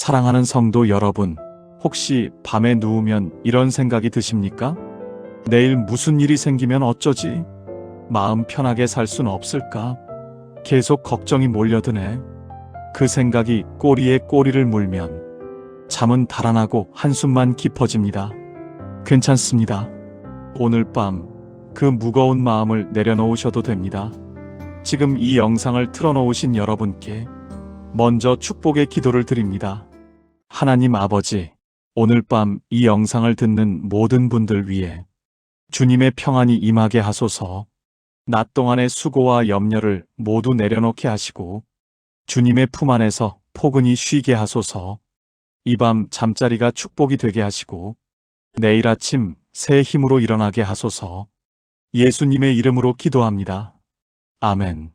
사랑하는 성도 여러분, 혹시 밤에 누우면 이런 생각이 드십니까? 내일 무슨 일이 생기면 어쩌지? 마음 편하게 살 순 없을까? 계속 걱정이 몰려드네. 그 생각이 꼬리에 꼬리를 물면 잠은 달아나고 한숨만 깊어집니다. 괜찮습니다. 오늘 밤 그 무거운 마음을 내려놓으셔도 됩니다. 지금 이 영상을 틀어놓으신 여러분께 먼저 축복의 기도를 드립니다. 하나님 아버지, 오늘 밤 이 영상을 듣는 모든 분들 위해 주님의 평안이 임하게 하소서. 낮 동안의 수고와 염려를 모두 내려놓게 하시고 주님의 품 안에서 포근히 쉬게 하소서. 이 밤 잠자리가 축복이 되게 하시고 내일 아침 새 힘으로 일어나게 하소서. 예수님의 이름으로 기도합니다. 아멘.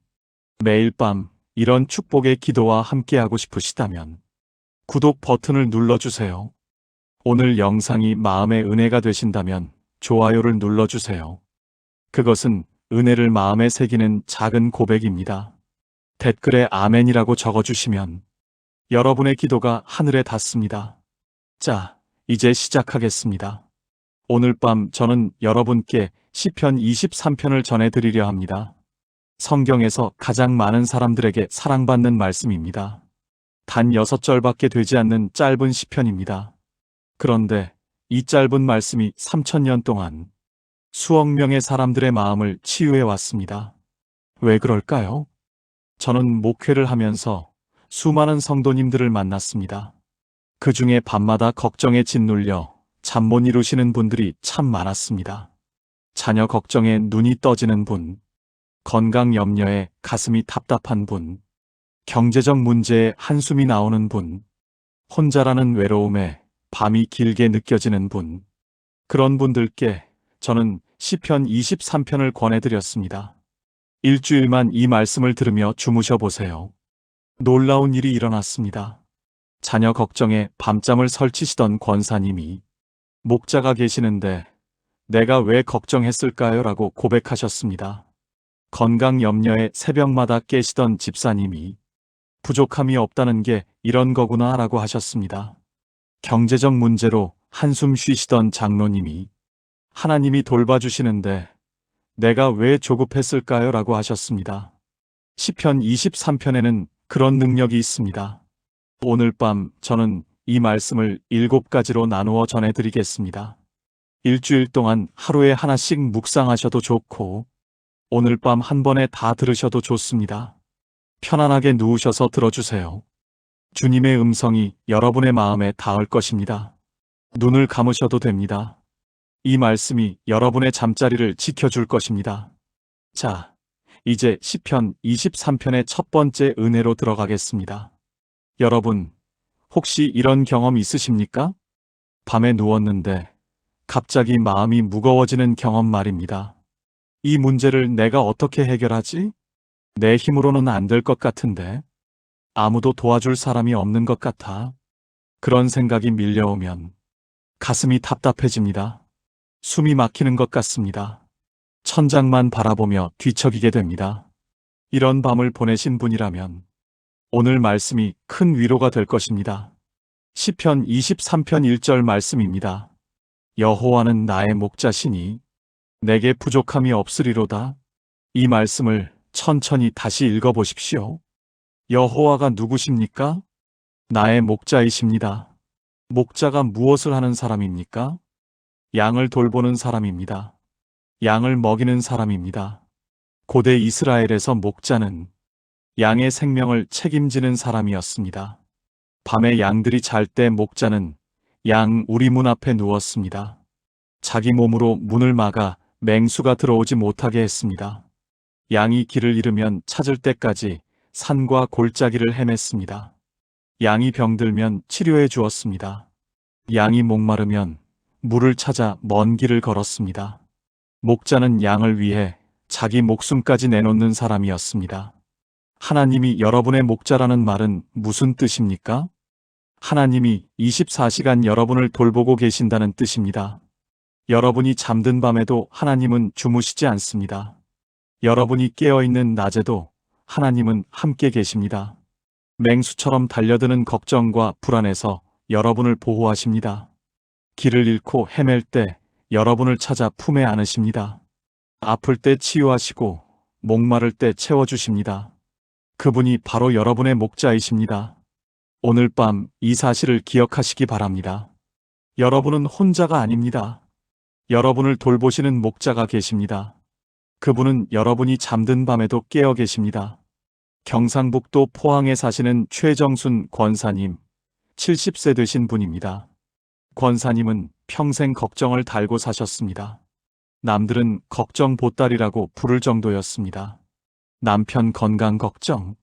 매일 밤 이런 축복의 기도와 함께하고 싶으시다면 구독 버튼을 눌러주세요. 오늘 영상이 마음의 은혜가 되신다면 좋아요를 눌러주세요. 그것은 은혜를 마음에 새기는 작은 고백입니다. 댓글에 아멘이라고 적어주시면 여러분의 기도가 하늘에 닿습니다. 자, 이제 시작하겠습니다. 오늘 밤 저는 여러분께 시편 23편을 전해드리려 합니다. 성경에서 가장 많은 사람들에게 사랑받는 말씀입니다. 단 6절밖에 되지 않는 짧은 시편입니다. 그런데 이 짧은 말씀이 3000년 동안 수억 명의 사람들의 마음을 치유해 왔습니다. 왜 그럴까요? 저는 목회를 하면서 수많은 성도님들을 만났습니다. 그 중에 밤마다 걱정에 짓눌려 잠 못 이루시는 분들이 참 많았습니다. 자녀 걱정에 눈이 떠지는 분, 건강 염려에 가슴이 답답한 분, 경제적 문제에 한숨이 나오는 분, 혼자라는 외로움에 밤이 길게 느껴지는 분, 그런 분들께 저는 시편 23편을 권해드렸습니다. 일주일만 이 말씀을 들으며 주무셔 보세요. 놀라운 일이 일어났습니다. 자녀 걱정에 밤잠을 설치시던 권사님이 목자가 계시는데 내가 왜 걱정했을까요? 라고 고백하셨습니다. 건강 염려에 새벽마다 깨시던 집사님이 부족함이 없다는 게 이런 거구나 라고 하셨습니다. 경제적 문제로 한숨 쉬시던 장로님이 하나님이 돌봐주시는데 내가 왜 조급했을까요? 라고 하셨습니다. 시편 23편에는 그런 능력이 있습니다. 오늘 밤 저는 이 말씀을 7가지로 나누어 전해드리겠습니다. 일주일 동안 하루에 하나씩 묵상하셔도 좋고 오늘 밤 한 번에 다 들으셔도 좋습니다. 편안하게 누우셔서 들어주세요. 주님의 음성이 여러분의 마음에 닿을 것입니다. 눈을 감으셔도 됩니다. 이 말씀이 여러분의 잠자리를 지켜줄 것입니다. 자, 이제 시편 23편의 첫 번째 은혜로 들어가겠습니다. 여러분, 혹시 이런 경험 있으십니까? 밤에 누웠는데 갑자기 마음이 무거워지는 경험 말입니다. 이 문제를 내가 어떻게 해결하지? 내 힘으로는 안 될 것 같은데. 아무도 도와줄 사람이 없는 것 같아. 그런 생각이 밀려오면 가슴이 답답해집니다. 숨이 막히는 것 같습니다. 천장만 바라보며 뒤척이게 됩니다. 이런 밤을 보내신 분이라면 오늘 말씀이 큰 위로가 될 것입니다. 시편 23편 1절 말씀입니다. 여호와는 나의 목자시니 내게 부족함이 없으리로다. 이 말씀을 천천히 다시 읽어보십시오. 여호와가 누구십니까? 나의 목자이십니다. 목자가 무엇을 하는 사람입니까? 양을 돌보는 사람입니다. 양을 먹이는 사람입니다. 고대 이스라엘에서 목자는 양의 생명을 책임지는 사람이었습니다. 밤에 양들이 잘 때 목자는 양 우리 문 앞에 누웠습니다. 자기 몸으로 문을 막아 맹수가 들어오지 못하게 했습니다. 양이 길을 잃으면 찾을 때까지 산과 골짜기를 헤맸습니다. 양이 병들면 치료해 주었습니다. 양이 목마르면 물을 찾아 먼 길을 걸었습니다. 목자는 양을 위해 자기 목숨까지 내놓는 사람이었습니다. 하나님이 여러분의 목자라는 말은 무슨 뜻입니까? 하나님이 24시간 여러분을 돌보고 계신다는 뜻입니다. 여러분이 잠든 밤에도 하나님은 주무시지 않습니다. 여러분이 깨어있는 낮에도 하나님은 함께 계십니다. 맹수처럼 달려드는 걱정과 불안에서 여러분을 보호하십니다. 길을 잃고 헤맬 때 여러분을 찾아 품에 안으십니다. 아플 때 치유하시고 목마를 때 채워주십니다. 그분이 바로 여러분의 목자이십니다. 오늘 밤 이 사실을 기억하시기 바랍니다. 여러분은 혼자가 아닙니다. 여러분을 돌보시는 목자가 계십니다. 그분은 여러분이 잠든 밤에도 깨어 계십니다. 경상북도 포항에 사시는 최정순 권사님, 70세 되신 분입니다. 권사님은 평생 걱정을 달고 사셨습니다. 남들은 걱정 보따리라고 부를 정도였습니다. 남편 건강 걱정,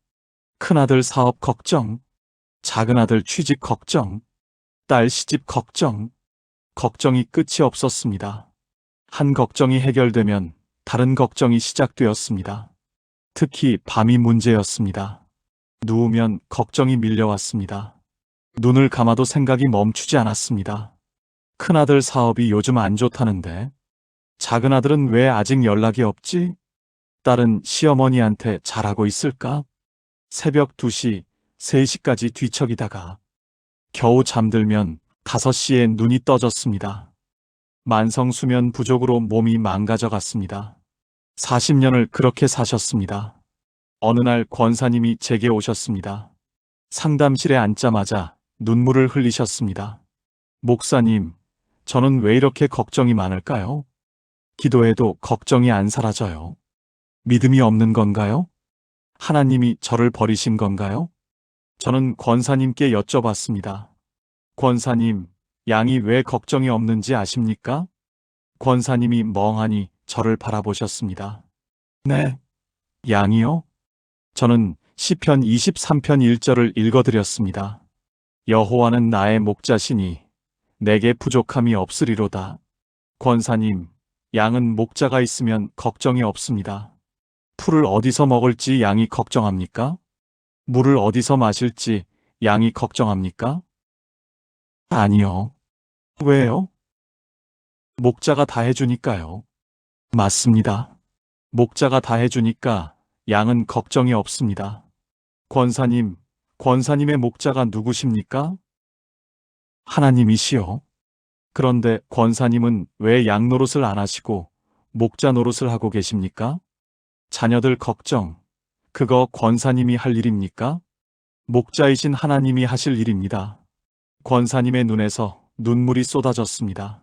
큰아들 사업 걱정, 작은아들 취직 걱정, 딸 시집 걱정, 걱정이 끝이 없었습니다. 한 걱정이 해결되면 다른 걱정이 시작되었습니다. 특히 밤이 문제였습니다. 누우면 걱정이 밀려왔습니다. 눈을 감아도 생각이 멈추지 않았습니다. 큰아들 사업이 요즘 안 좋다는데, 작은아들은 왜 아직 연락이 없지? 딸은 시어머니한테 잘하고 있을까? 새벽 2시, 3시까지 뒤척이다가 겨우 잠들면 5시에 눈이 떠졌습니다. 만성수면 부족으로 몸이 망가져갔습니다. 40년을 그렇게 사셨습니다. 어느 날 권사님이 제게 오셨습니다. 상담실에 앉자마자 눈물을 흘리셨습니다. 목사님, 저는 왜 이렇게 걱정이 많을까요? 기도해도 걱정이 안 사라져요. 믿음이 없는 건가요? 하나님이 저를 버리신 건가요? 저는 권사님께 여쭤봤습니다. 권사님, 양이 왜 걱정이 없는지 아십니까? 권사님이 멍하니 저를 바라보셨습니다. 네. 양이요? 저는 시편 23편 1절을 읽어드렸습니다. 여호와는 나의 목자시니 내게 부족함이 없으리로다. 권사님, 양은 목자가 있으면 걱정이 없습니다. 풀을 어디서 먹을지 양이 걱정합니까? 물을 어디서 마실지 양이 걱정합니까? 아니요. 왜요? 목자가 다 해주니까요. 맞습니다. 목자가 다 해주니까 양은 걱정이 없습니다. 권사님, 권사님의 목자가 누구십니까? 하나님이시요. 그런데 권사님은 왜 양 노릇을 안 하시고 목자 노릇을 하고 계십니까? 자녀들 걱정, 그거 권사님이 할 일입니까? 목자이신 하나님이 하실 일입니다. 권사님의 눈에서 눈물이 쏟아졌습니다.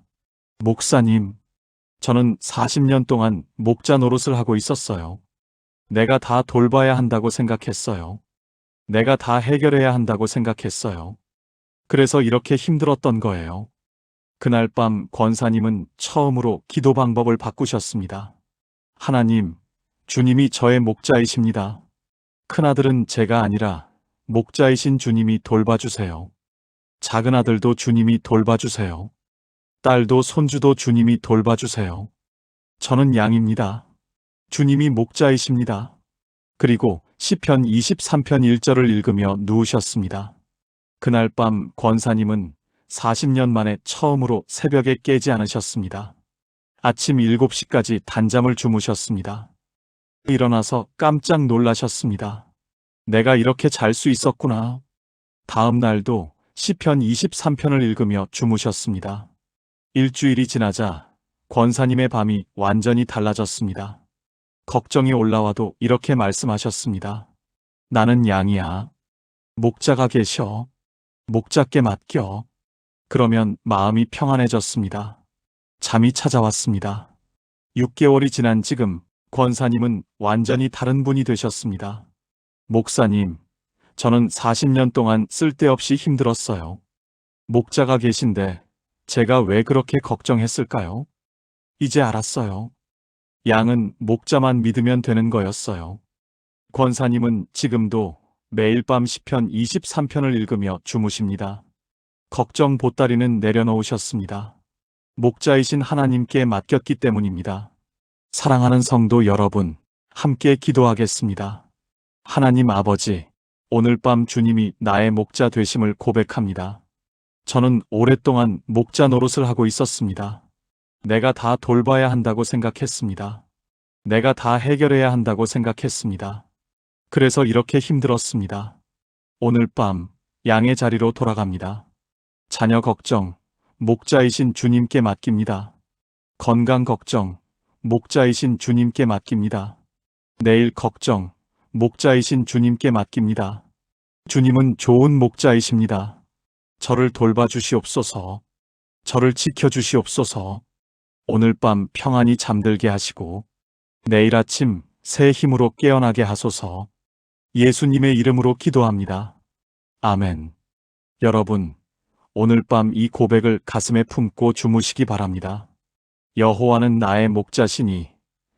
목사님, 저는 40년 동안 목자 노릇을 하고 있었어요. 내가 다 돌봐야 한다고 생각했어요. 내가 다 해결해야 한다고 생각했어요. 그래서 이렇게 힘들었던 거예요. 그날 밤 권사님은 처음으로 기도 방법을 바꾸셨습니다. 하나님, 주님이 저의 목자이십니다. 큰아들은 제가 아니라 목자이신 주님이 돌봐주세요. 작은아들도 주님이 돌봐주세요. 딸도 손주도 주님이 돌봐주세요. 저는 양입니다. 주님이 목자이십니다. 그리고 시편 23편 1절을 읽으며 누우셨습니다. 그날 밤 권사님은 40년 만에 처음으로 새벽에 깨지 않으셨습니다. 아침 7시까지 단잠을 주무셨습니다. 일어나서 깜짝 놀라셨습니다. 내가 이렇게 잘 수 있었구나. 다음 날도 시편 23편을 읽으며 주무셨습니다. 일주일이 지나자 권사님의 밤이 완전히 달라졌습니다. 걱정이 올라와도 이렇게 말씀하셨습니다. 나는 양이야. 목자가 계셔. 목자께 맡겨. 그러면 마음이 평안해졌습니다. 잠이 찾아왔습니다. 6개월이 지난 지금 권사님은 완전히 다른 분이 되셨습니다. 목사님, 저는 40년 동안 쓸데없이 힘들었어요. 목자가 계신데 제가 왜 그렇게 걱정했을까요? 이제 알았어요. 양은 목자만 믿으면 되는 거였어요. 권사님은 지금도 매일 밤 시편 23편을 읽으며 주무십니다. 걱정 보따리는 내려놓으셨습니다. 목자이신 하나님께 맡겼기 때문입니다. 사랑하는 성도 여러분, 함께 기도하겠습니다. 하나님 아버지, 오늘 밤 주님이 나의 목자 되심을 고백합니다. 저는 오랫동안 목자 노릇을 하고 있었습니다. 내가 다 돌봐야 한다고 생각했습니다. 내가 다 해결해야 한다고 생각했습니다. 그래서 이렇게 힘들었습니다. 오늘 밤 양의 자리로 돌아갑니다. 자녀 걱정, 목자이신 주님께 맡깁니다. 건강 걱정, 목자이신 주님께 맡깁니다. 내일 걱정, 목자이신 주님께 맡깁니다. 주님은 좋은 목자이십니다. 저를 돌봐주시옵소서. 저를 지켜주시옵소서. 오늘 밤 평안히 잠들게 하시고 내일 아침 새 힘으로 깨어나게 하소서. 예수님의 이름으로 기도합니다. 아멘. 여러분, 오늘 밤 이 고백을 가슴에 품고 주무시기 바랍니다. 여호와는 나의 목자시니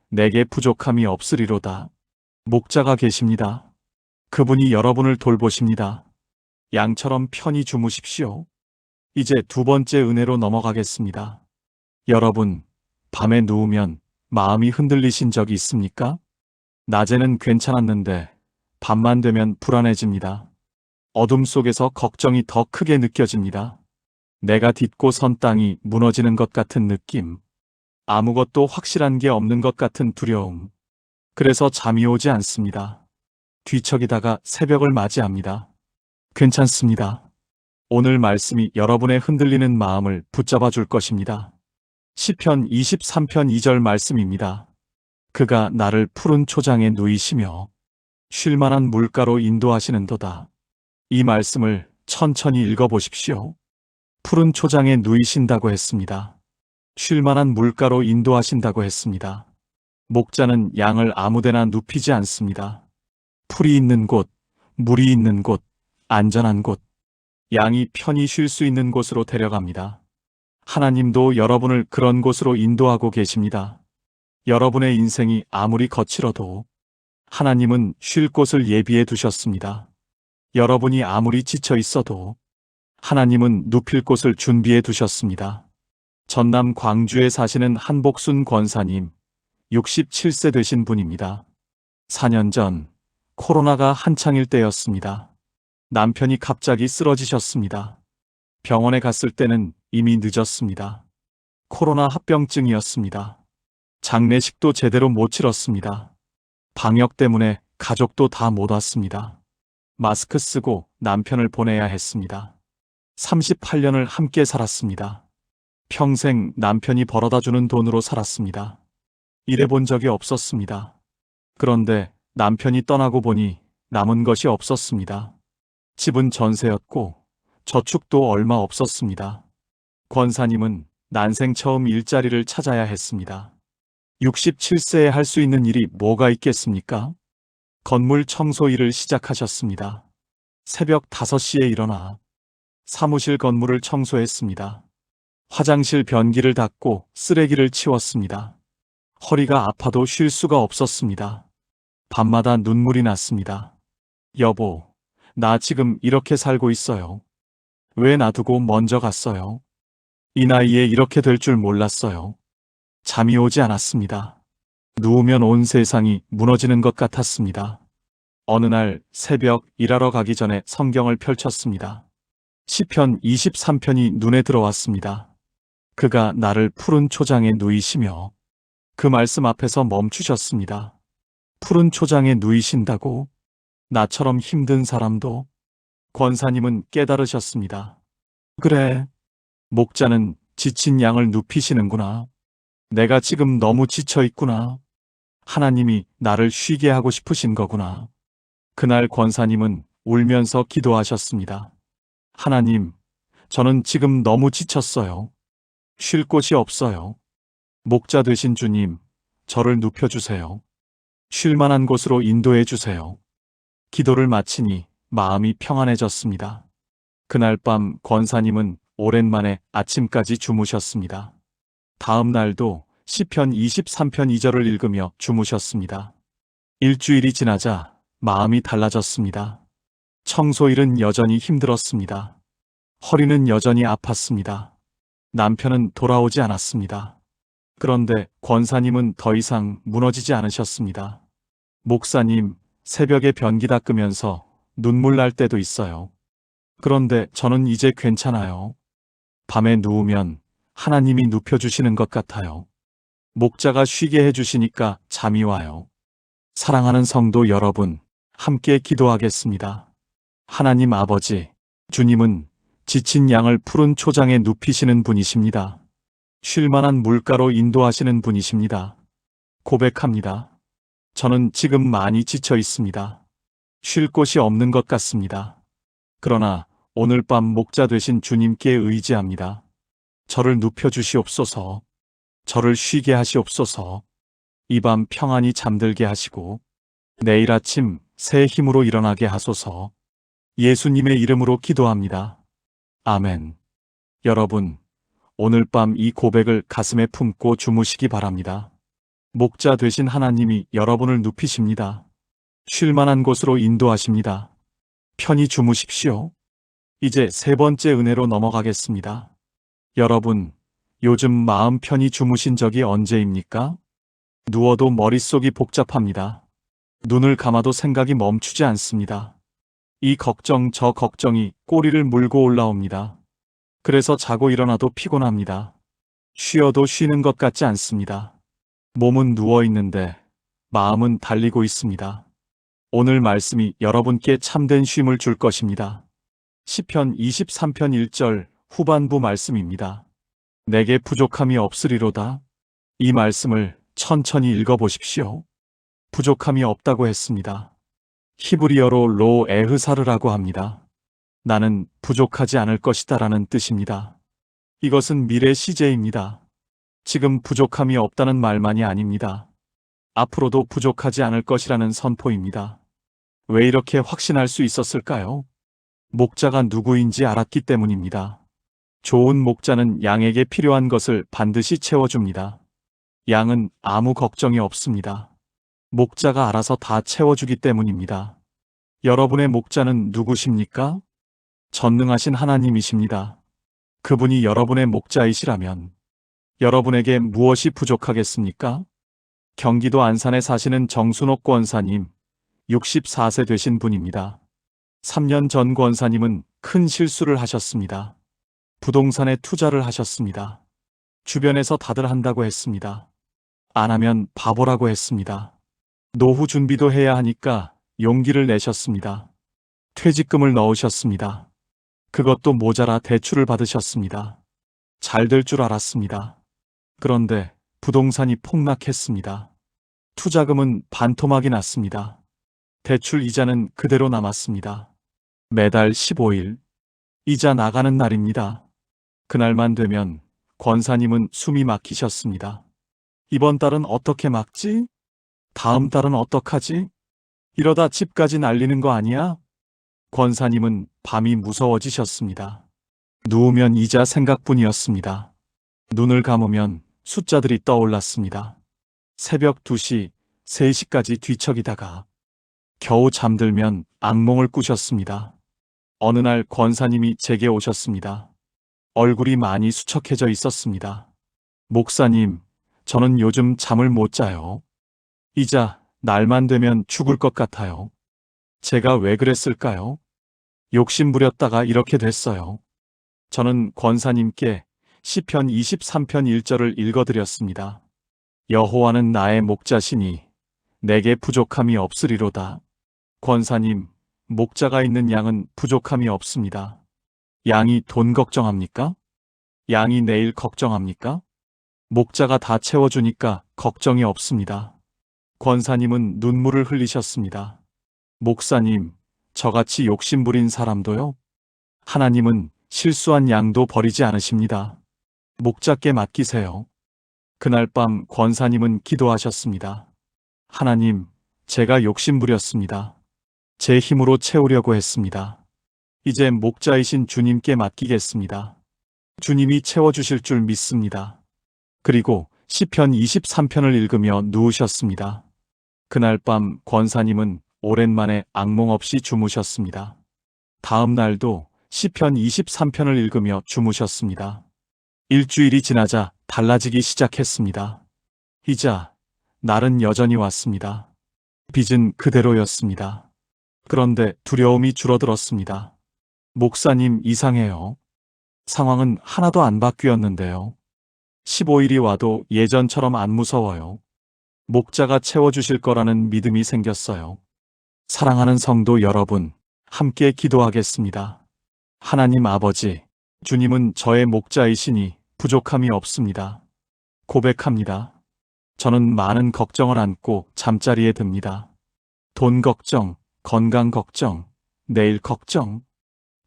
내게 부족함이 없으리로다. 목자가 계십니다. 그분이 여러분을 돌보십니다. 양처럼 편히 주무십시오. 이제 두 번째 은혜로 넘어가겠습니다. 여러분, 밤에 누우면 마음이 흔들리신 적이 있습니까? 낮에는 괜찮았는데 밤만 되면 불안해집니다. 어둠 속에서 걱정이 더 크게 느껴집니다. 내가 딛고 선 땅이 무너지는 것 같은 느낌. 아무것도 확실한 게 없는 것 같은 두려움. 그래서 잠이 오지 않습니다. 뒤척이다가 새벽을 맞이합니다. 괜찮습니다. 오늘 말씀이 여러분의 흔들리는 마음을 붙잡아 줄 것입니다. 시편 23편 2절 말씀입니다. 그가 나를 푸른 초장에 누이시며 쉴만한 물가로 인도하시는도다. 이 말씀을 천천히 읽어보십시오. 푸른 초장에 누이신다고 했습니다. 쉴만한 물가로 인도하신다고 했습니다. 목자는 양을 아무데나 눕히지 않습니다. 풀이 있는 곳, 물이 있는 곳, 안전한 곳, 양이 편히 쉴 수 있는 곳으로 데려갑니다. 하나님도 여러분을 그런 곳으로 인도하고 계십니다. 여러분의 인생이 아무리 거칠어도 하나님은 쉴 곳을 예비해 두셨습니다. 여러분이 아무리 지쳐 있어도 하나님은 눕힐 곳을 준비해 두셨습니다. 전남 광주에 사시는 한복순 권사님, 67세 되신 분입니다. 4년 전 코로나가 한창일 때였습니다. 남편이 갑자기 쓰러지셨습니다. 병원에 갔을 때는 이미 늦었습니다. 코로나 합병증이었습니다. 장례식도 제대로 못 치렀습니다. 방역 때문에 가족도 다 못 왔습니다. 마스크 쓰고 남편을 보내야 했습니다. 38년을 함께 살았습니다. 평생 남편이 벌어다 주는 돈으로 살았습니다. 일해본 적이 없었습니다. 그런데 남편이 떠나고 보니 남은 것이 없었습니다. 집은 전세였고 저축도 얼마 없었습니다. 권사님은 난생 처음 일자리를 찾아야 했습니다. 67세에 할 수 있는 일이 뭐가 있겠습니까? 건물 청소 일을 시작하셨습니다. 새벽 5시에 일어나 사무실 건물을 청소했습니다. 화장실 변기를 닦고 쓰레기를 치웠습니다. 허리가 아파도 쉴 수가 없었습니다. 밤마다 눈물이 났습니다. 여보, 나 지금 이렇게 살고 있어요. 왜 놔두고 먼저 갔어요? 이 나이에 이렇게 될 줄 몰랐어요. 잠이 오지 않았습니다. 누우면 온 세상이 무너지는 것 같았습니다. 어느 날 새벽 일하러 가기 전에 성경을 펼쳤습니다. 시편 23편이 눈에 들어왔습니다. 그가 나를 푸른 초장에 누이시며 그 말씀 앞에서 멈추셨습니다. 푸른 초장에 누이신다고? 나처럼 힘든 사람도? 권사님은 깨달으셨습니다. 그래, 목자는 지친 양을 눕히시는구나. 내가 지금 너무 지쳐 있구나. 하나님이 나를 쉬게 하고 싶으신 거구나. 그날 권사님은 울면서 기도하셨습니다. 하나님, 저는 지금 너무 지쳤어요. 쉴 곳이 없어요. 목자 되신 주님, 저를 눕혀주세요. 쉴 만한 곳으로 인도해 주세요. 기도를 마치니 마음이 평안해졌습니다. 그날 밤 권사님은 오랜만에 아침까지 주무셨습니다. 다음 날도 시편 23편 2절을 읽으며 주무셨습니다. 일주일이 지나자 마음이 달라졌습니다. 청소일은 여전히 힘들었습니다. 허리는 여전히 아팠습니다. 남편은 돌아오지 않았습니다. 그런데 권사님은 더 이상 무너지지 않으셨습니다. 목사님, 새벽에 변기 닦으면서 눈물 날 때도 있어요. 그런데 저는 이제 괜찮아요. 밤에 누우면 하나님이 눕혀주시는 것 같아요. 목자가 쉬게 해주시니까 잠이 와요. 사랑하는 성도 여러분, 함께 기도하겠습니다. 하나님 아버지, 주님은 지친 양을 푸른 초장에 눕히시는 분이십니다. 쉴만한 물가로 인도하시는 분이십니다. 고백합니다. 저는 지금 많이 지쳐 있습니다. 쉴 곳이 없는 것 같습니다. 그러나 오늘 밤 목자 되신 주님께 의지합니다. 저를 눕혀주시옵소서. 저를 쉬게 하시옵소서. 이 밤 평안히 잠들게 하시고 내일 아침 새 힘으로 일어나게 하소서. 예수님의 이름으로 기도합니다. 아멘. 여러분, 오늘 밤 이 고백을 가슴에 품고 주무시기 바랍니다. 목자 되신 하나님이 여러분을 눕히십니다. 쉴만한 곳으로 인도하십니다. 편히 주무십시오. 이제 세 번째 은혜로 넘어가겠습니다. 여러분, 요즘 마음 편히 주무신 적이 언제입니까? 누워도 머릿속이 복잡합니다. 눈을 감아도 생각이 멈추지 않습니다. 이 걱정 저 걱정이 꼬리를 물고 올라옵니다. 그래서 자고 일어나도 피곤합니다. 쉬어도 쉬는 것 같지 않습니다. 몸은 누워 있는데 마음은 달리고 있습니다. 오늘 말씀이 여러분께 참된 쉼을 줄 것입니다. 시편 23편 1절 후반부 말씀입니다. 내게 부족함이 없으리로다. 이 말씀을 천천히 읽어보십시오. 부족함이 없다고 했습니다. 히브리어로 로 에흐사르라고 합니다. 나는 부족하지 않을 것이다 라는 뜻입니다. 이것은 미래 시제입니다. 지금 부족함이 없다는 말만이 아닙니다. 앞으로도 부족하지 않을 것이라는 선포입니다. 왜 이렇게 확신할 수 있었을까요? 목자가 누구인지 알았기 때문입니다. 좋은 목자는 양에게 필요한 것을 반드시 채워줍니다. 양은 아무 걱정이 없습니다. 목자가 알아서 다 채워주기 때문입니다. 여러분의 목자는 누구십니까? 전능하신 하나님이십니다. 그분이 여러분의 목자이시라면 여러분에게 무엇이 부족하겠습니까? 경기도 안산에 사시는 정순옥 권사님, 64세 되신 분입니다. 3년 전 권사님은 큰 실수를 하셨습니다. 부동산에 투자를 하셨습니다. 주변에서 다들 한다고 했습니다. 안 하면 바보라고 했습니다. 노후 준비도 해야 하니까 용기를 내셨습니다. 퇴직금을 넣으셨습니다. 그것도 모자라 대출을 받으셨습니다. 잘 될 줄 알았습니다. 그런데 부동산이 폭락했습니다. 투자금은 반토막이 났습니다. 대출 이자는 그대로 남았습니다. 매달 15일, 이자 나가는 날입니다. 그날만 되면 권사님은 숨이 막히셨습니다. 이번 달은 어떻게 막지? 다음 달은 어떡하지? 이러다 집까지 날리는 거 아니야? 권사님은 밤이 무서워지셨습니다. 누우면 이자 생각뿐이었습니다. 눈을 감으면 숫자들이 떠올랐습니다. 새벽 2시, 3시까지 뒤척이다가 겨우 잠들면 악몽을 꾸셨습니다. 어느 날 권사님이 제게 오셨습니다. 얼굴이 많이 수척해져 있었습니다. 목사님, 저는 요즘 잠을 못 자요. 이자 날만 되면 죽을 것 같아요. 제가 왜 그랬을까요? 욕심 부렸다가 이렇게 됐어요. 저는 권사님께 시편 23편 1절을 읽어드렸습니다. 여호와는 나의 목자시니 내게 부족함이 없으리로다. 권사님, 목자가 있는 양은 부족함이 없습니다. 양이 돈 걱정합니까? 양이 내일 걱정합니까? 목자가 다 채워주니까 걱정이 없습니다. 권사님은 눈물을 흘리셨습니다. 목사님, 저같이 욕심부린 사람도요? 하나님은 실수한 양도 버리지 않으십니다. 목자께 맡기세요. 그날 밤 권사님은 기도하셨습니다. 하나님, 제가 욕심부렸습니다. 제 힘으로 채우려고 했습니다. 이제 목자이신 주님께 맡기겠습니다. 주님이 채워주실 줄 믿습니다. 그리고 시편 23편을 읽으며 누우셨습니다. 그날 밤 권사님은 오랜만에 악몽 없이 주무셨습니다. 다음 날도 시편 23편을 읽으며 주무셨습니다. 일주일이 지나자 달라지기 시작했습니다. 이자, 날은 여전히 왔습니다. 빚은 그대로였습니다. 그런데 두려움이 줄어들었습니다. 목사님, 이상해요. 상황은 하나도 안 바뀌었는데요. 15일이 와도 예전처럼 안 무서워요. 목자가 채워주실 거라는 믿음이 생겼어요. 사랑하는 성도 여러분, 함께 기도하겠습니다. 하나님 아버지, 주님은 저의 목자이시니 부족함이 없습니다. 고백합니다. 저는 많은 걱정을 안고 잠자리에 듭니다. 돈 걱정, 건강 걱정, 내일 걱정,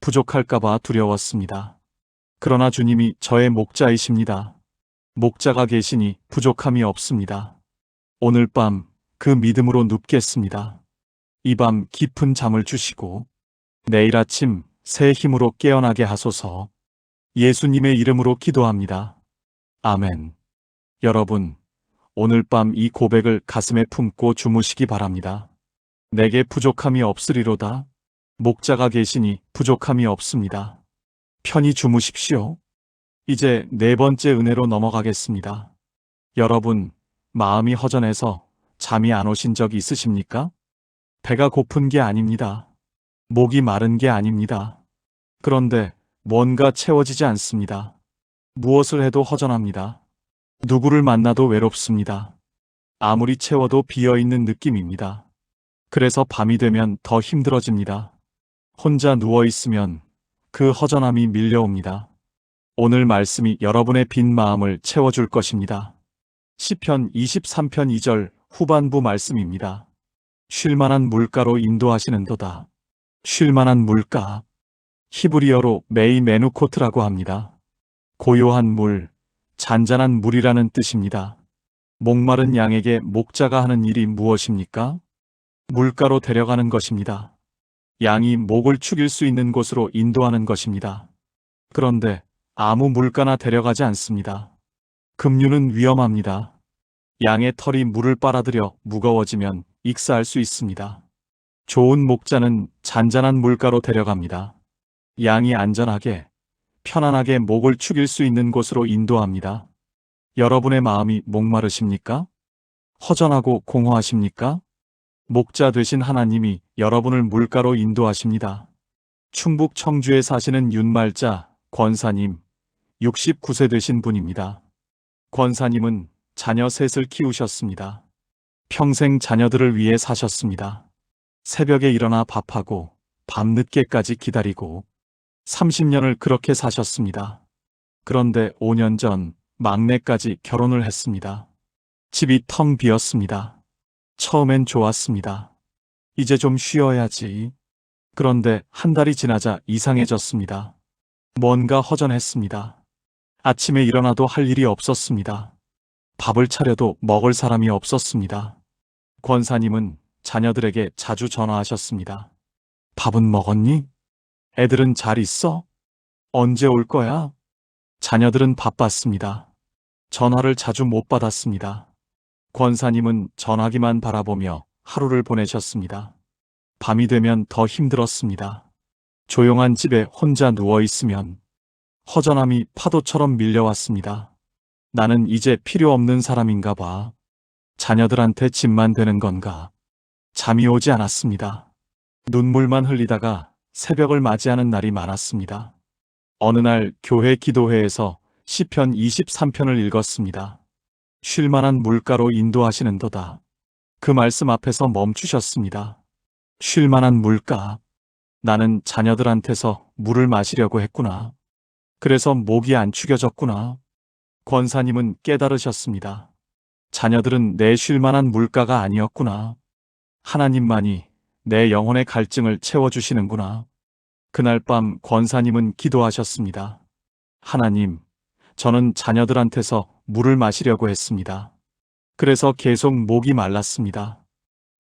부족할까봐 두려웠습니다. 그러나 주님이 저의 목자이십니다. 목자가 계시니 부족함이 없습니다. 오늘 밤 그 믿음으로 눕겠습니다. 이 밤 깊은 잠을 주시고 내일 아침 새 힘으로 깨어나게 하소서. 예수님의 이름으로 기도합니다. 아멘. 여러분, 오늘 밤 이 고백을 가슴에 품고 주무시기 바랍니다. 내게 부족함이 없으리로다. 목자가 계시니 부족함이 없습니다. 편히 주무십시오. 이제 네 번째 은혜로 넘어가겠습니다. 여러분, 마음이 허전해서 잠이 안 오신 적 있으십니까? 배가 고픈 게 아닙니다. 목이 마른 게 아닙니다. 그런데 뭔가 채워지지 않습니다. 무엇을 해도 허전합니다. 누구를 만나도 외롭습니다. 아무리 채워도 비어있는 느낌입니다. 그래서 밤이 되면 더 힘들어집니다. 혼자 누워있으면 그 허전함이 밀려옵니다. 오늘 말씀이 여러분의 빈 마음을 채워줄 것입니다. 시편 23편 2절 후반부 말씀입니다. 쉴만한 물가로 인도하시는도다. 쉴만한 물가. 히브리어로 메이 메누코트라고 합니다. 고요한 물, 잔잔한 물이라는 뜻입니다. 목마른 양에게 목자가 하는 일이 무엇입니까? 물가로 데려가는 것입니다. 양이 목을 축일 수 있는 곳으로 인도하는 것입니다. 그런데 아무 물가나 데려가지 않습니다. 급류는 위험합니다. 양의 털이 물을 빨아들여 무거워지면 익사할 수 있습니다. 좋은 목자는 잔잔한 물가로 데려갑니다. 양이 안전하게, 편안하게 목을 축일 수 있는 곳으로 인도합니다. 여러분의 마음이 목마르십니까? 허전하고 공허하십니까? 목자 되신 하나님이 여러분을 물가로 인도하십니다. 충북 청주에 사시는 윤말자 권사님, 69세 되신 분입니다. 권사님은 자녀 셋을 키우셨습니다. 평생 자녀들을 위해 사셨습니다. 새벽에 일어나 밥하고 밤늦게까지 기다리고 30년을 그렇게 사셨습니다. 그런데 5년 전 막내까지 결혼을 했습니다. 집이 텅 비었습니다. 처음엔 좋았습니다. 이제 좀 쉬어야지. 그런데 한 달이 지나자 이상해졌습니다. 뭔가 허전했습니다. 아침에 일어나도 할 일이 없었습니다. 밥을 차려도 먹을 사람이 없었습니다. 권사님은 자녀들에게 자주 전화하셨습니다. 밥은 먹었니? 애들은 잘 있어? 언제 올 거야? 자녀들은 바빴습니다. 전화를 자주 못 받았습니다. 권사님은 전화기만 바라보며 하루를 보내셨습니다. 밤이 되면 더 힘들었습니다. 조용한 집에 혼자 누워 있으면 허전함이 파도처럼 밀려왔습니다. 나는 이제 필요 없는 사람인가 봐. 자녀들한테 짐만 되는 건가? 잠이 오지 않았습니다. 눈물만 흘리다가 새벽을 맞이하는 날이 많았습니다. 어느 날 교회 기도회에서 시편 23편을 읽었습니다. 쉴만한 물가로 인도하시는도다. 그 말씀 앞에서 멈추셨습니다. 쉴만한 물가. 나는 자녀들한테서 물을 마시려고 했구나. 그래서 목이 안 축여졌구나. 권사님은 깨달으셨습니다. 자녀들은 내 쉴만한 물가가 아니었구나. 하나님만이 내 영혼의 갈증을 채워주시는구나. 그날 밤 권사님은 기도하셨습니다. 하나님, 저는 자녀들한테서 물을 마시려고 했습니다. 그래서 계속 목이 말랐습니다.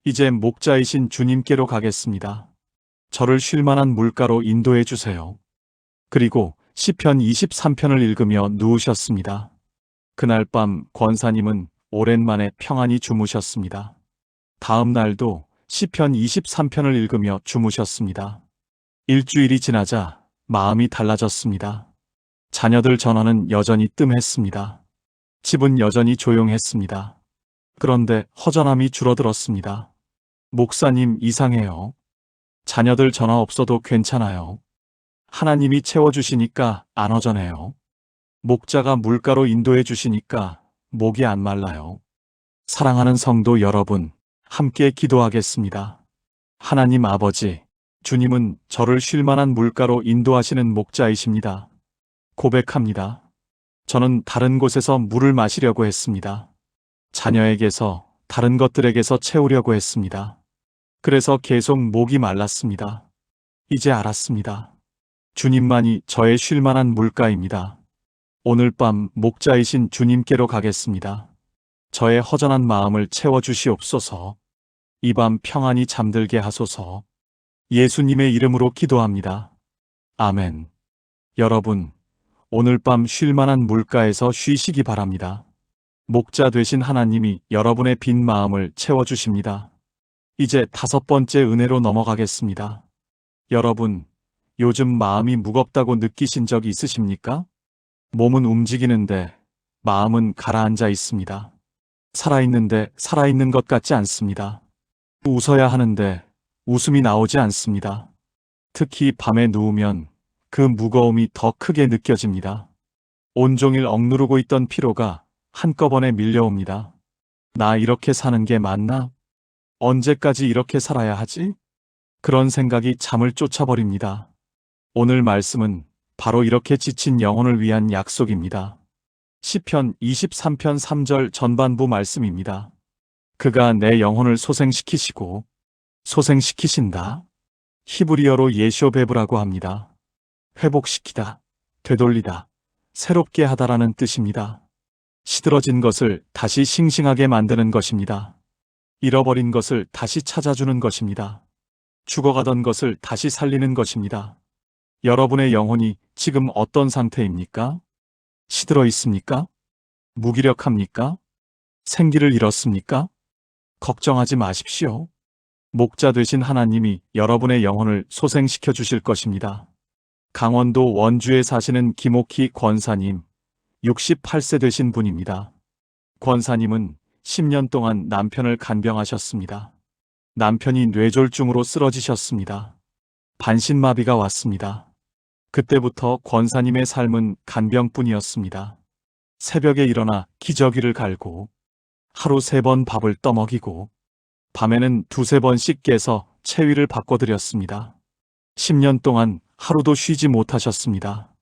이제 목자이신 주님께로 가겠습니다. 저를 쉴만한 물가로 인도해 주세요. 그리고 시편 23편을 읽으며 누우셨습니다. 그날 밤 권사님은 오랜만에 평안히 주무셨습니다. 다음 날도 시편 23편을 읽으며 주무셨습니다. 일주일이 지나자 마음이 달라졌습니다. 자녀들 전화는 여전히 뜸했습니다. 집은 여전히 조용했습니다. 그런데 허전함이 줄어들었습니다. 목사님 이상해요. 자녀들 전화 없어도 괜찮아요. 하나님이 채워주시니까 안 허전해요. 목자가 물가로 인도해 주시니까 목이 안 말라요. 사랑하는 성도 여러분, 함께 기도하겠습니다. 하나님 아버지, 주님은 저를 쉴만한 물가로 인도하시는 목자이십니다. 고백합니다. 저는 다른 곳에서 물을 마시려고 했습니다. 자녀에게서, 다른 것들에게서 채우려고 했습니다. 그래서 계속 목이 말랐습니다. 이제 알았습니다. 주님만이 저의 쉴만한 물가입니다. 오늘 밤 목자이신 주님께로 가겠습니다. 저의 허전한 마음을 채워주시옵소서. 이 밤 평안히 잠들게 하소서. 예수님의 이름으로 기도합니다. 아멘. 여러분, 오늘 밤 쉴만한 물가에서 쉬시기 바랍니다. 목자 되신 하나님이 여러분의 빈 마음을 채워주십니다. 이제 5번째 은혜로 넘어가겠습니다. 여러분, 요즘 마음이 무겁다고 느끼신 적 있으십니까? 몸은 움직이는데 마음은 가라앉아 있습니다. 살아있는데 살아있는 것 같지 않습니다. 웃어야 하는데 웃음이 나오지 않습니다. 특히 밤에 누우면 그 무거움이 더 크게 느껴집니다. 온종일 억누르고 있던 피로가 한꺼번에 밀려옵니다. 나 이렇게 사는 게 맞나? 언제까지 이렇게 살아야 하지? 그런 생각이 잠을 쫓아버립니다. 오늘 말씀은 바로 이렇게 지친 영혼을 위한 약속입니다. 시편 23편 3절 전반부 말씀입니다. 그가 내 영혼을 소생시키시고 소생시키신다. 히브리어로 예쇼베브라고 합니다. 회복시키다, 되돌리다, 새롭게 하다라는 뜻입니다. 시들어진 것을 다시 싱싱하게 만드는 것입니다. 잃어버린 것을 다시 찾아주는 것입니다. 죽어가던 것을 다시 살리는 것입니다. 여러분의 영혼이 지금 어떤 상태입니까? 시들어 있습니까? 무기력합니까? 생기를 잃었습니까? 걱정하지 마십시오. 목자 되신 하나님이 여러분의 영혼을 소생시켜 주실 것입니다. 강원도 원주에 사시는 김옥희 권사님, 68세 되신 분입니다. 권사님은 10년 동안 남편을 간병하셨습니다. 남편이 뇌졸중으로 쓰러지셨습니다. 반신마비가 왔습니다. 그때부터 권사님의 삶은 간병뿐이었습니다. 새벽에 일어나 기저귀를 갈고 하루 3번 밥을 떠먹이고 밤에는 2~3번씩 깨서 체위를 바꿔드렸습니다. 10년 동안 하루도 쉬지 못하셨습니다.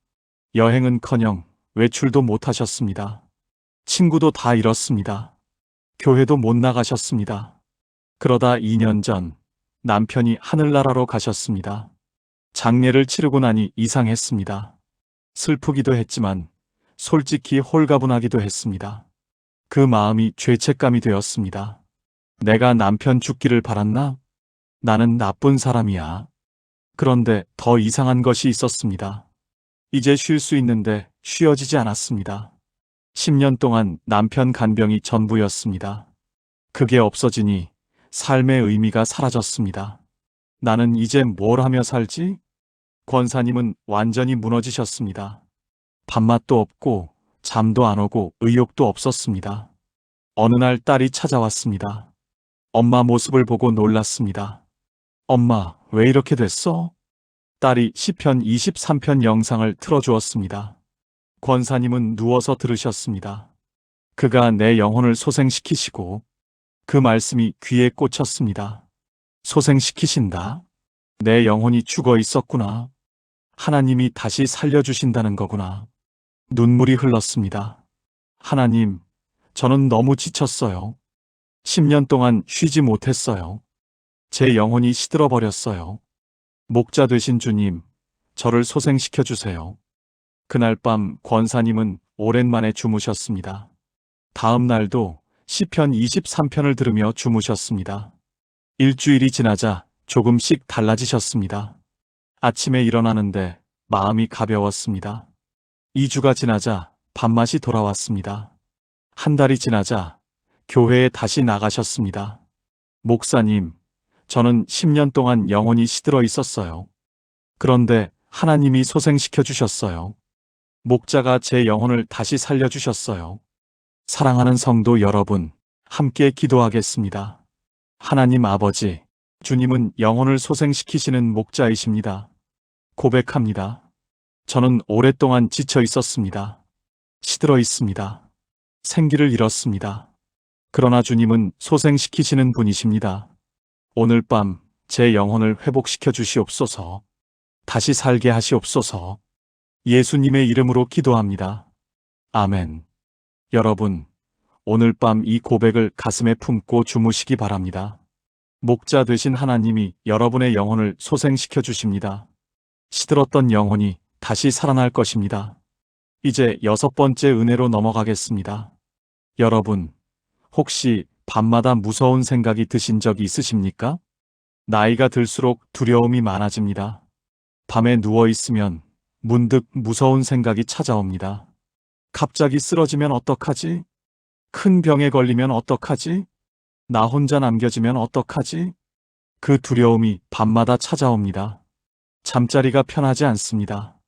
여행은커녕 외출도 못하셨습니다. 친구도 다 잃었습니다. 교회도 못 나가셨습니다. 그러다 2년 전 남편이 하늘나라로 가셨습니다. 장례를 치르고 나니 이상했습니다. 슬프기도 했지만 솔직히 홀가분하기도 했습니다. 그 마음이 죄책감이 되었습니다. 내가 남편 죽기를 바랐나? 나는 나쁜 사람이야. 그런데 더 이상한 것이 있었습니다. 이제 쉴 수 있는데 쉬어지지 않았습니다. 10년 동안 남편 간병이 전부였습니다. 그게 없어지니 삶의 의미가 사라졌습니다. 나는 이제 뭘 하며 살지? 권사님은 완전히 무너지셨습니다. 밥맛도 없고 잠도 안 오고 의욕도 없었습니다. 어느 날 딸이 찾아왔습니다. 엄마 모습을 보고 놀랐습니다. 엄마, 왜 이렇게 됐어? 딸이 시편 23편 영상을 틀어주었습니다. 권사님은 누워서 들으셨습니다. 그가 내 영혼을 소생시키시고 그 말씀이 귀에 꽂혔습니다. 소생시키신다. 내 영혼이 죽어 있었구나. 하나님이 다시 살려주신다는 거구나. 눈물이 흘렀습니다. 하나님, 저는 너무 지쳤어요. 10년 동안 쉬지 못했어요. 제 영혼이 시들어 버렸어요. 목자 되신 주님, 저를 소생시켜 주세요. 그날 밤 권사님은 오랜만에 주무셨습니다. 다음 날도 시편 23편을 들으며 주무셨습니다. 일주일이 지나자 조금씩 달라지셨습니다. 아침에 일어나는데 마음이 가벼웠습니다. 2주가 지나자 밥맛이 돌아왔습니다. 한 달이 지나자 교회에 다시 나가셨습니다. 목사님, 저는 10년 동안 영혼이 시들어 있었어요. 그런데 하나님이 소생시켜 주셨어요. 목자가 제 영혼을 다시 살려주셨어요. 사랑하는 성도 여러분, 함께 기도하겠습니다. 하나님 아버지, 주님은 영혼을 소생시키시는 목자이십니다. 고백합니다. 저는 오랫동안 지쳐 있었습니다. 시들어 있습니다. 생기를 잃었습니다. 그러나 주님은 소생시키시는 분이십니다. 오늘 밤 제 영혼을 회복시켜 주시옵소서. 다시 살게 하시옵소서. 예수님의 이름으로 기도합니다. 아멘. 여러분, 오늘 밤 이 고백을 가슴에 품고 주무시기 바랍니다. 목자 되신 하나님이 여러분의 영혼을 소생시켜 주십니다. 시들었던 영혼이 다시 살아날 것입니다. 이제 6번째 은혜로 넘어가겠습니다. 여러분, 혹시 밤마다 무서운 생각이 드신 적이 있으십니까? 나이가 들수록 두려움이 많아집니다. 밤에 누워 있으면 문득 무서운 생각이 찾아옵니다. 갑자기 쓰러지면 어떡하지? 큰 병에 걸리면 어떡하지? 나 혼자 남겨지면 어떡하지? 그 두려움이 밤마다 찾아옵니다. 잠자리가 편하지 않습니다.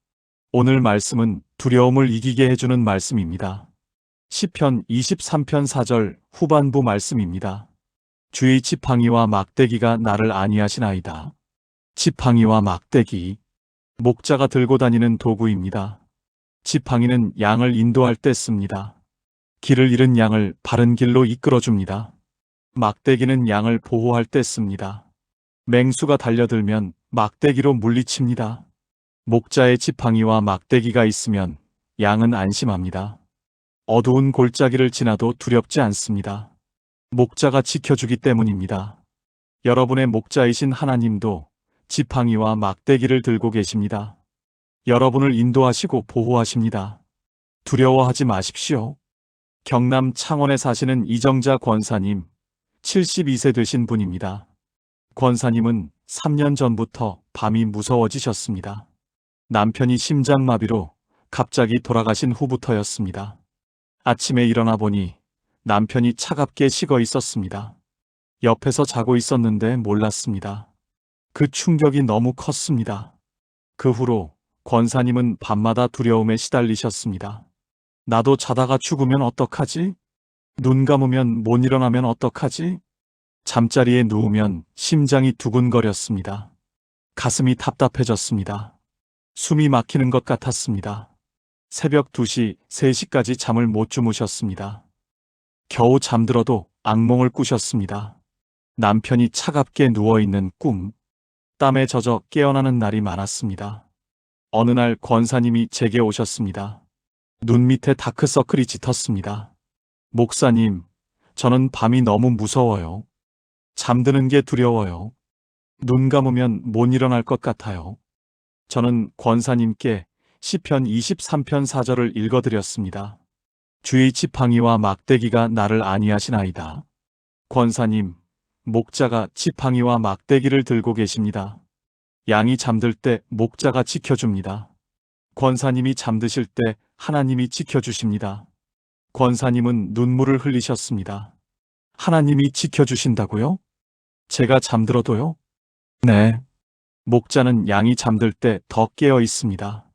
오늘 말씀은 두려움을 이기게 해주는 말씀입니다. 시편 23편 4절 후반부 말씀입니다. 주의 지팡이와 막대기가 나를 안위하시나이다. 지팡이와 막대기, 목자가 들고 다니는 도구입니다. 지팡이는 양을 인도할 때 씁니다. 길을 잃은 양을 바른 길로 이끌어줍니다. 막대기는 양을 보호할 때 씁니다. 맹수가 달려들면 막대기로 물리칩니다. 목자의 지팡이와 막대기가 있으면 양은 안심합니다. 어두운 골짜기를 지나도 두렵지 않습니다. 목자가 지켜주기 때문입니다. 여러분의 목자이신 하나님도 지팡이와 막대기를 들고 계십니다. 여러분을 인도하시고 보호하십니다. 두려워하지 마십시오. 경남 창원에 사시는 이정자 권사님, 72세 되신 분입니다. 권사님은 3년 전부터 밤이 무서워지셨습니다. 남편이 심장마비로 갑자기 돌아가신 후부터였습니다. 아침에 일어나 보니 남편이 차갑게 식어 있었습니다. 옆에서 자고 있었는데 몰랐습니다. 그 충격이 너무 컸습니다. 그 후로 권사님은 밤마다 두려움에 시달리셨습니다. 나도 자다가 죽으면 어떡하지? 눈 감으면 못 일어나면 어떡하지? 잠자리에 누우면 심장이 두근거렸습니다. 가슴이 답답해졌습니다. 숨이 막히는 것 같았습니다. 새벽 2시, 3시까지 잠을 못 주무셨습니다. 겨우 잠들어도 악몽을 꾸셨습니다. 남편이 차갑게 누워있는 꿈, 땀에 젖어 깨어나는 날이 많았습니다. 어느 날 권사님이 제게 오셨습니다. 눈 밑에 다크서클이 짙었습니다. 목사님, 저는 밤이 너무 무서워요. 잠드는 게 두려워요. 눈 감으면 못 일어날 것 같아요. 저는 권사님께 시편 23편 4절을 읽어드렸습니다. 주의 지팡이와 막대기가 나를 안위하시나이다. 권사님, 목자가 지팡이와 막대기를 들고 계십니다. 양이 잠들 때 목자가 지켜줍니다. 권사님이 잠드실 때 하나님이 지켜주십니다. 권사님은 눈물을 흘리셨습니다. 하나님이 지켜주신다고요? 제가 잠들어도요? 네. 목자는 양이 잠들 때 더 깨어 있습니다.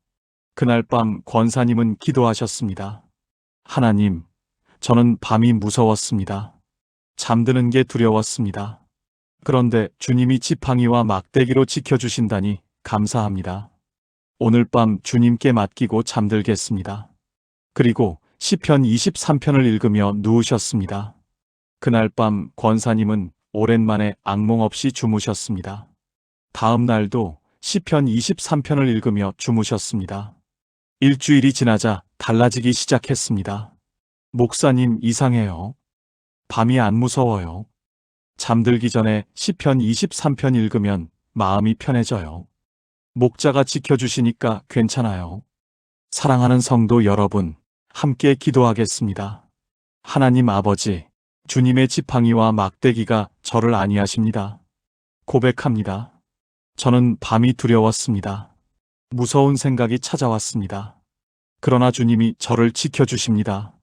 그날 밤 권사님은 기도하셨습니다. 하나님, 저는 밤이 무서웠습니다. 잠드는 게 두려웠습니다. 그런데 주님이 지팡이와 막대기로 지켜주신다니 감사합니다. 오늘 밤 주님께 맡기고 잠들겠습니다. 그리고 시편 23편을 읽으며 누우셨습니다. 그날 밤 권사님은 오랜만에 악몽 없이 주무셨습니다. 다음 날도 시편 23편을 읽으며 주무셨습니다. 일주일이 지나자 달라지기 시작했습니다. 목사님, 이상해요. 밤이 안 무서워요. 잠들기 전에 시편 23편 읽으면 마음이 편해져요. 목자가 지켜주시니까 괜찮아요. 사랑하는 성도 여러분, 함께 기도하겠습니다. 하나님 아버지, 주님의 지팡이와 막대기가 저를 안위하십니다. 고백합니다. 저는 밤이 두려웠습니다. 무서운 생각이 찾아왔습니다. 그러나 주님이 저를 지켜주십니다.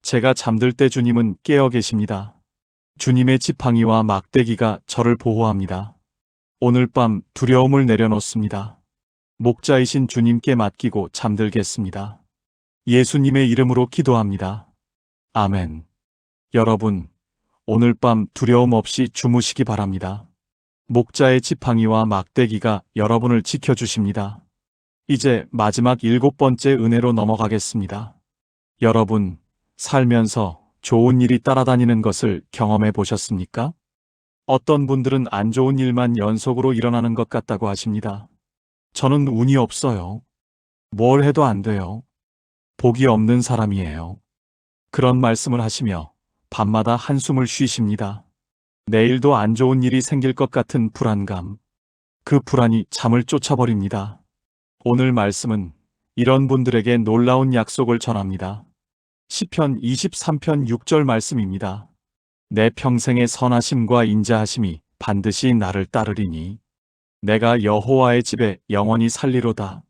제가 잠들 때 주님은 깨어 계십니다. 주님의 지팡이와 막대기가 저를 보호합니다. 오늘 밤 두려움을 내려놓습니다. 목자이신 주님께 맡기고 잠들겠습니다. 예수님의 이름으로 기도합니다. 아멘. 여러분, 오늘 밤 두려움 없이 주무시기 바랍니다. 목자의 지팡이와 막대기가 여러분을 지켜주십니다. 이제 마지막 7번째 은혜로 넘어가겠습니다. 여러분, 살면서 좋은 일이 따라다니는 것을 경험해 보셨습니까? 어떤 분들은 안 좋은 일만 연속으로 일어나는 것 같다고 하십니다. 저는 운이 없어요. 뭘 해도 안 돼요. 복이 없는 사람이에요. 그런 말씀을 하시며 밤마다 한숨을 쉬십니다. 내일도 안 좋은 일이 생길 것 같은 불안감. 그 불안이 잠을 쫓아버립니다. 오늘 말씀은 이런 분들에게 놀라운 약속을 전합니다. 시편 23편 6절 말씀입니다. 내 평생의 선하심과 인자하심이 반드시 나를 따르리니 내가 여호와의 집에 영원히 살리로다.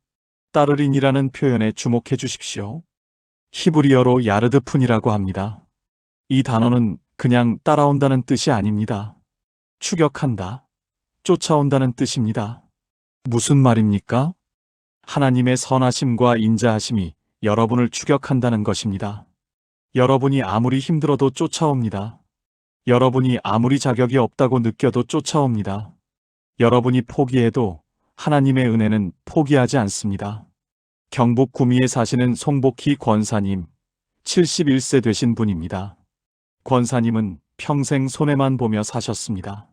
따르리니라는 표현에 주목해 주십시오. 히브리어로 야르드푼이라고 합니다. 이 단어는 그냥 따라온다는 뜻이 아닙니다. 추격한다, 쫓아온다는 뜻입니다. 무슨 말입니까? 하나님의 선하심과 인자하심이 여러분을 추격한다는 것입니다. 여러분이 아무리 힘들어도 쫓아옵니다. 여러분이 아무리 자격이 없다고 느껴도 쫓아옵니다. 여러분이 포기해도 하나님의 은혜는 포기하지 않습니다. 경북 구미에 사시는 송복희 권사님, 71세 되신 분입니다. 권사님은 평생 손해만 보며 사셨습니다.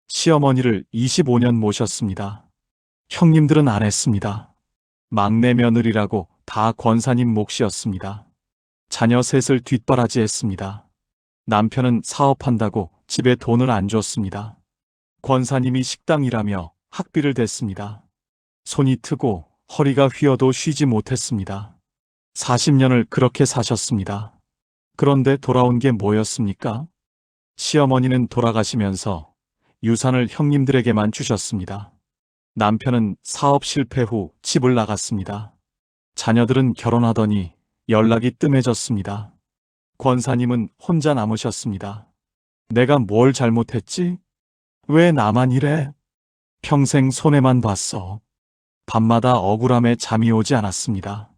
시어머니를 25년 모셨습니다. 형님들은 안 했습니다. 막내 며느리라고 다 권사님 몫이었습니다. 자녀 셋을 뒷바라지했습니다. 남편은 사업한다고 집에 돈을 안 줬습니다. 권사님이 식당 일하며 학비를 댔습니다. 손이 트고 허리가 휘어도 쉬지 못했습니다. 40년을 그렇게 사셨습니다. 그런데 돌아온 게 뭐였습니까? 시어머니는 돌아가시면서 유산을 형님들에게만 주셨습니다. 남편은 사업 실패 후 집을 나갔습니다. 자녀들은 결혼하더니 연락이 뜸해졌습니다. 권사님은 혼자 남으셨습니다. 내가 뭘 잘못했지? 왜 나만 이래? 평생 손해만 봤어. 밤마다 억울함에 잠이 오지 않았습니다.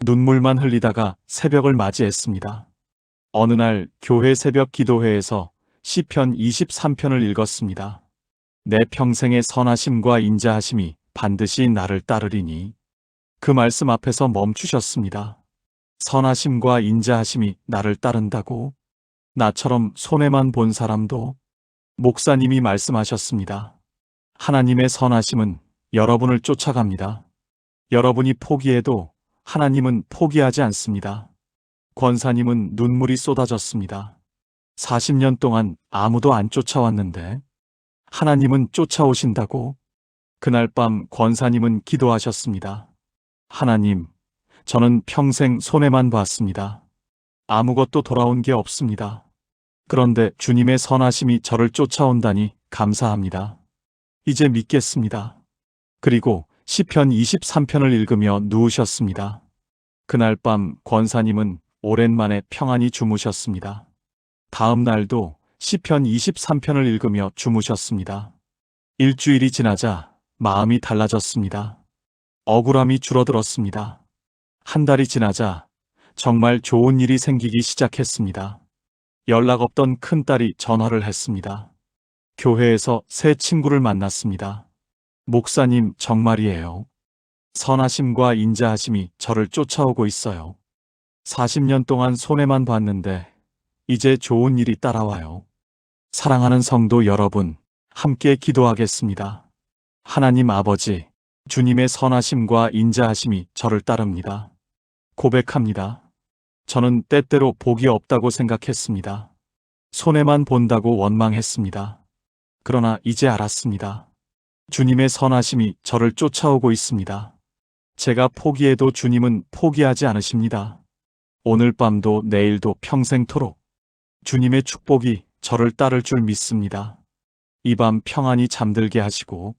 눈물만 흘리다가 새벽을 맞이했습니다. 어느 날 교회 새벽 기도회에서 시편 23편을 읽었습니다. 내 평생의 선하심과 인자하심이 반드시 나를 따르리니. 그 말씀 앞에서 멈추셨습니다. 선하심과 인자하심이 나를 따른다고? 나처럼 손해만 본 사람도? 목사님이 말씀하셨습니다. 하나님의 선하심은 여러분을 쫓아갑니다. 여러분이 포기해도 하나님은 포기하지 않습니다. 권사님은 눈물이 쏟아졌습니다. 40년 동안 아무도 안 쫓아왔는데 하나님은 쫓아오신다고? 그날 밤 권사님은 기도하셨습니다. 하나님, 저는 평생 손해만 봤습니다. 아무것도 돌아온 게 없습니다. 그런데 주님의 선하심이 저를 쫓아온다니 감사합니다. 이제 믿겠습니다. 그리고 시편 23편을 읽으며 누우셨습니다. 그날 밤 권사님은 오랜만에 평안히 주무셨습니다. 다음 날도 시편 23편을 읽으며 주무셨습니다. 일주일이 지나자 마음이 달라졌습니다. 억울함이 줄어들었습니다. 한 달이 지나자 정말 좋은 일이 생기기 시작했습니다. 연락 없던 큰딸이 전화를 했습니다. 교회에서 새 친구를 만났습니다. 목사님, 정말이에요. 선하심과 인자하심이 저를 쫓아오고 있어요. 40년 동안 손해만 봤는데 이제 좋은 일이 따라와요. 사랑하는 성도 여러분, 함께 기도하겠습니다. 하나님 아버지, 주님의 선하심과 인자하심이 저를 따릅니다. 고백합니다. 저는 때때로 복이 없다고 생각했습니다. 손해만 본다고 원망했습니다. 그러나 이제 알았습니다. 주님의 선하심이 저를 쫓아오고 있습니다. 제가 포기해도 주님은 포기하지 않으십니다. 오늘 밤도 내일도 평생토록 주님의 축복이 저를 따를 줄 믿습니다. 이 밤 평안히 잠들게 하시고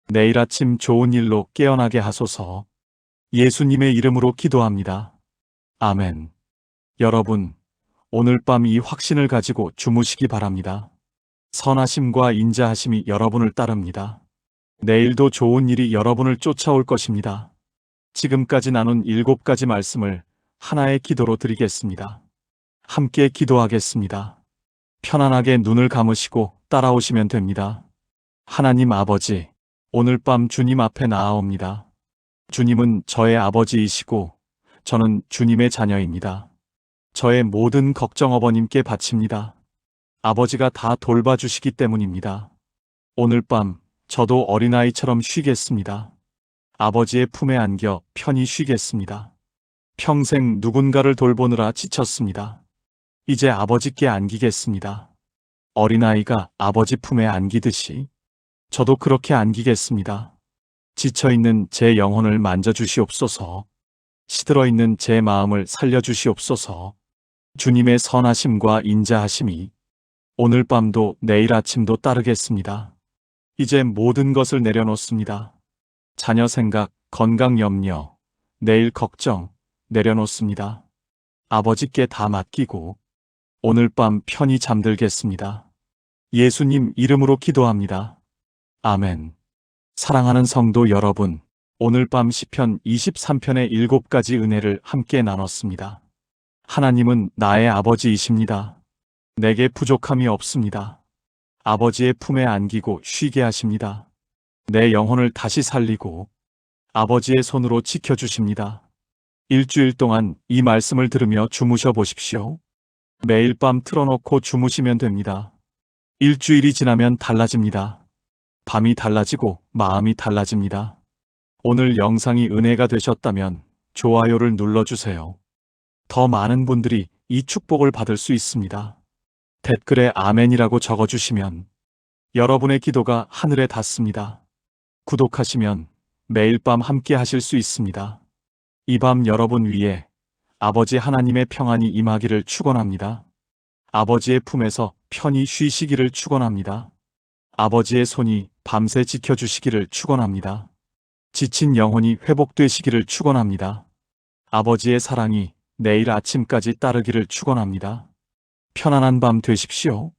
내일 아침 좋은 일로 깨어나게 하소서. 예수님의 이름으로 기도합니다. 아멘. 여러분, 오늘 밤 이 확신을 가지고 주무시기 바랍니다. 선하심과 인자하심이 여러분을 따릅니다. 내일도 좋은 일이 여러분을 쫓아올 것입니다. 지금까지 나눈 7가지 말씀을 하나의 기도로 드리겠습니다. 함께 기도하겠습니다. 편안하게 눈을 감으시고 따라오시면 됩니다. 하나님 아버지, 오늘 밤 주님 앞에 나아옵니다. 주님은 저의 아버지이시고 저는 주님의 자녀입니다. 저의 모든 걱정 어버님께 바칩니다. 아버지가 다 돌봐주시기 때문입니다. 오늘 밤 저도 어린아이처럼 쉬겠습니다. 아버지의 품에 안겨 편히 쉬겠습니다. 평생 누군가를 돌보느라 지쳤습니다. 이제 아버지께 안기겠습니다. 어린아이가 아버지 품에 안기듯이 저도 그렇게 안기겠습니다. 지쳐있는 제 영혼을 만져주시옵소서. 시들어있는 제 마음을 살려주시옵소서. 주님의 선하심과 인자하심이 오늘 밤도 내일 아침도 따르겠습니다. 이제 모든 것을 내려놓습니다. 자녀 생각, 건강 염려, 내일 걱정 내려놓습니다. 아버지께 다 맡기고 오늘 밤 편히 잠들겠습니다. 예수님 이름으로 기도합니다. 아멘. 사랑하는 성도 여러분, 오늘 밤 시편 23편의 7가지 은혜를 함께 나눴습니다. 하나님은 나의 아버지이십니다. 내게 부족함이 없습니다. 아버지의 품에 안기고 쉬게 하십니다. 내 영혼을 다시 살리고 아버지의 손으로 지켜주십니다. 일주일 동안 이 말씀을 들으며 주무셔 보십시오. 매일 밤 틀어놓고 주무시면 됩니다. 일주일이 지나면 달라집니다. 밤이 달라지고 마음이 달라집니다. 오늘 영상이 은혜가 되셨다면 좋아요를 눌러주세요. 더 많은 분들이 이 축복을 받을 수 있습니다. 댓글에 아멘이라고 적어주시면 여러분의 기도가 하늘에 닿습니다. 구독하시면 매일 밤 함께 하실 수 있습니다. 이 밤 여러분 위에 아버지 하나님의 평안이 임하기를 축원합니다. 아버지의 품에서 편히 쉬시기를 축원합니다. 아버지의 손이 밤새 지켜주시기를 축원합니다. 지친 영혼이 회복되시기를 축원합니다. 아버지의 사랑이 내일 아침까지 따르기를 축원합니다. 편안한 밤 되십시오.